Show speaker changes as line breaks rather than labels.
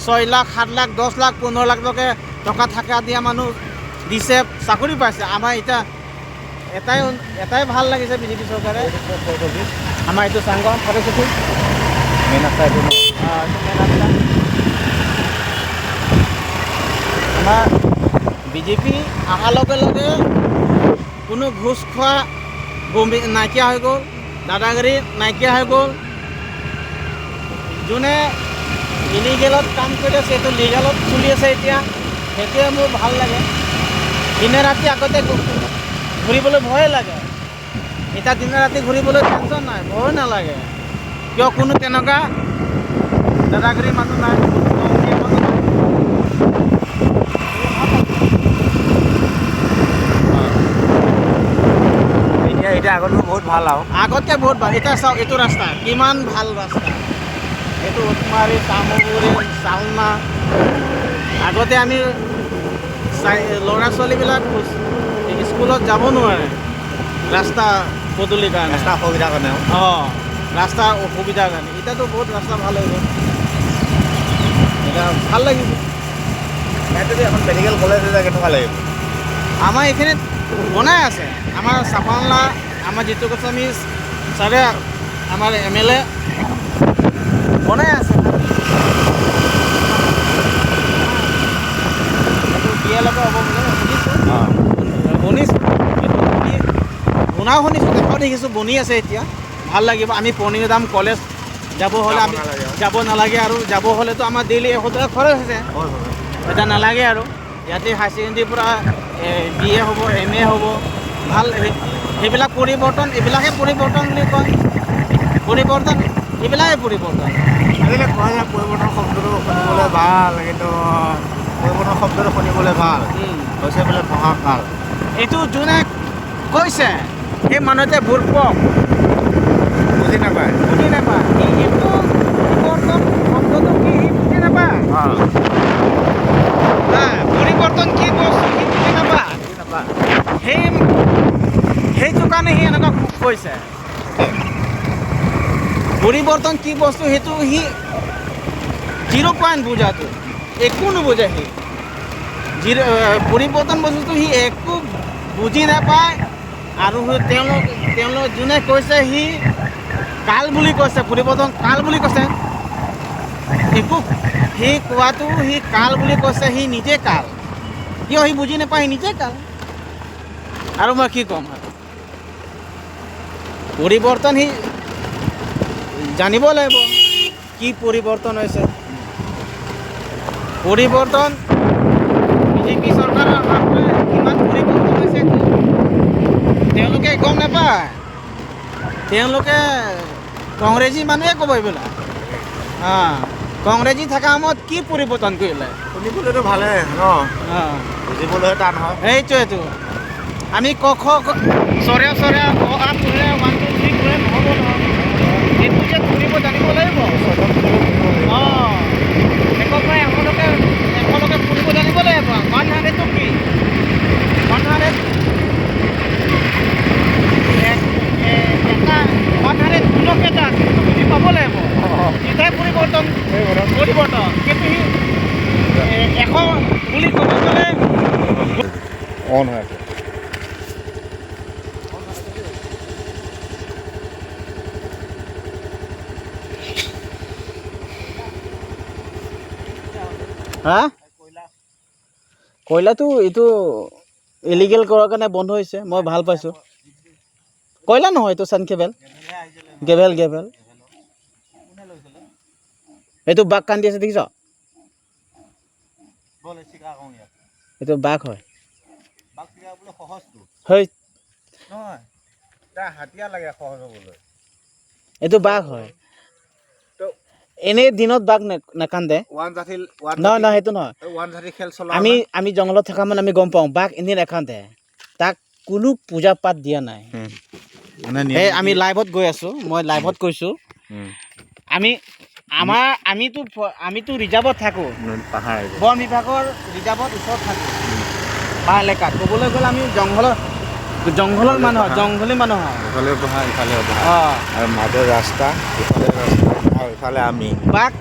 6 লাখ 7 লাখ 10 লাখ 15 লাখলৈকে টকা থাকা দিয়া মানুহ দিছে, চাকৰি পাইছে। আমাৰ এতিয়া এটাই ভাল লাগিছে বিজেপি চৰকাৰে। আমাৰ এইটো চাংগাঁও ফটেশ্বৰী
মেইন ৰাস্তা এইটো ন?
এইটো মেইন ৰাস্তা। আমাৰ বিজেপি অহাৰ লগে লগে কোনো ঘোষ খোৱা নাইকিয়া হৈ গ'ল, দাদাগিৰি নাইকিয়া হৈ গ'ল। যোনে ইলিগেলত কাম কৰি আছে সেইটো লিগেলত চলি আছে এতিয়া, সেইটোৱে মোৰ ভাল লাগে। দিনে ৰাতি আগতে ঘূৰিবলৈ ভয়ে লাগে, এতিয়া দিনে ৰাতি ঘূৰিবলৈ টেনশ্যন নাই, ভয় নালাগে। কিয় কোনো তেনেকুৱা দাদাগিৰি মানুহ নাই, মানুহ নাই।
এতিয়া আগতকৈ বহুত ভাল আৰু।
আগতকৈ বহুত ভাল। এতিয়া চাওক এইটো ৰাস্তা কিমান ভাল ৰাস্তা, এইটো উটমাৰী চামগুৰি চালমা। আগতে আমি ল'ৰা ছোৱালীবিলাক স্কুলত যাব নোৱাৰে ৰাস্তা পদূলিৰ কাৰণে,
ৰাস্তা অসুবিধাৰ কাৰণে।
ৰাস্তাৰ অসুবিধাৰ কাৰণে। এতিয়াতো বহুত ৰাস্তা ভাল হৈ গ'ল, এতিয়া ভাল লাগিব।
ইয়াত যদি এখন মেডিকেল কলেজ হৈ যায় কেনেকুৱা লাগিব?
আমাৰ এইখিনিত বনাই আছে, আমাৰ চাপানলা, আমাৰ জিতু গোস্বামী ছাৰে, আমাৰ MLA বনাই আছে। বিয়ালৈকে হ'ব বোলে শুনিছোঁ, শুনাও শুনিছোঁ, দেখাও দেখিছোঁ, বনি আছে এতিয়া। ভাল লাগিব। আমি পৰ্ণিধাম কলেজ যাব হ'লে আমি যাব নালাগে, আৰু যাব হ'লেতো আমাৰ ডেইলি 100 টকা খৰচ হৈছে, এতিয়া নালাগে আৰু। ইয়াতে হাই ছেকেণ্ডেৰীৰ পৰা BA হ'ব, MA হ'ব, ভাল। সেইবিলাক পৰিৱৰ্তন, এইবিলাকে পৰিৱৰ্তন বুলি কয়। পৰিৱৰ্তন এইবিলাকে পৰিৱৰ্তন।
আজিকালি কয় যে পৰিৱৰ্তন শব্দটো শুনিবলৈ ভাল, কিন্তু পৰিৱৰ্তন শব্দটো শুনিবলৈ ভাল হৈছে বোলে মহাকাল।
এইটো যোনে কৈছে সেই মানুহতে ভুলপক,
বুজি নাপায়।
এইটো পৰিৱৰ্তন শব্দটো কি সি বুজি নাপায়। পৰিৱৰ্তন কি বস্তু সি বুজি নাপায়। সেইটো কাৰণে সি এনেকুৱা কৈছে। পৰিৱৰ্তন কি বস্তু সেইটো সি 0 বুজাটো, একো নুবুজে সি। পৰিৱৰ্তন বস্তুটো সি একো বুজি নাপায়। আৰু তেওঁলোক যোনে কৈছে সি কাল বুলি কৈছে, পৰিৱৰ্তন কাল বুলি কৈছে। একো সি কোৱাটো সি কাল বুলি কৈছে, সি নিজে কাল। কিয় সি বুজি নাপায়, সি নিজে কাল। আৰু মই কি ক'ম, পৰিৱৰ্তন সি জানিব লাগিব কি পৰিৱৰ্তন হৈছে। পৰিৱৰ্তন বিজেপি চৰকাৰৰ কিমান পৰিৱৰ্তন হৈছে তেওঁলোকে গম নাপায়। তেওঁলোকে কংগ্ৰেছী মানুহে ক'ব এইবিলাক। কংগ্ৰেছী থকা সময়ত কি পৰিৱৰ্তন কৰিলে?
শুনিবলৈতো ভালে ন, বুজিবলৈ টান হয়।
সেইটোৱেতো আমি ক খ চৰে অ আ পঢ়িলে 1 2 3 পঢ়িলে নহ'ব নহয়। এইটো যে পঢ়িব জানিব লাগিব। একৰ পৰা এশলৈকে পঢ়িব জানিব লাগিব। 100টো কি? 100 100 গুণকেইটা বুজি পাব লাগিব, তেতিয়াই পৰিৱৰ্তন। কিন্তু সি 100 বুলি ক'ব গ'লে
অন হৈ আছে।
কয়লাটো এইটো ইলিগেল কৰাৰ কাৰণে বন্ধ হৈছে, মই ভাল পাইছোঁ। কয়লা নহয়, এইটো চানকেবেল, গেভেল। এইটো বাঘ কান্দি আছে দেখিছ? এইটো বাঘ হয়।
হাতীয়া লাগে সহজ হ'বলৈ।
এইটো বাঘ হয়। এনেই দিনত বাঘ নাকান্দে। নহয়, সেইটো নহয়। আমি জংঘলত থকা মানে আমি গম পাওঁ বাঘ এনেই নাকান্দে। তাক কোনো পূজা পাঠ দিয়া নাই। আমি লাইভত গৈ আছোঁ, মই লাইভত কৈছোঁ। আমিতো ৰিজাৰ্ভত থাকোঁ, বন বিভাগৰ ৰিজাৰ্ভত ওচৰত থাকোঁ, পাহাৰ এলেকাত। ক'বলৈ গ'লে আমি জংঘলৰ মানুহ, জংঘলী মানুহ।
ইফালে মাজৰ ৰাস্তা, ইফালে আমি বাঘ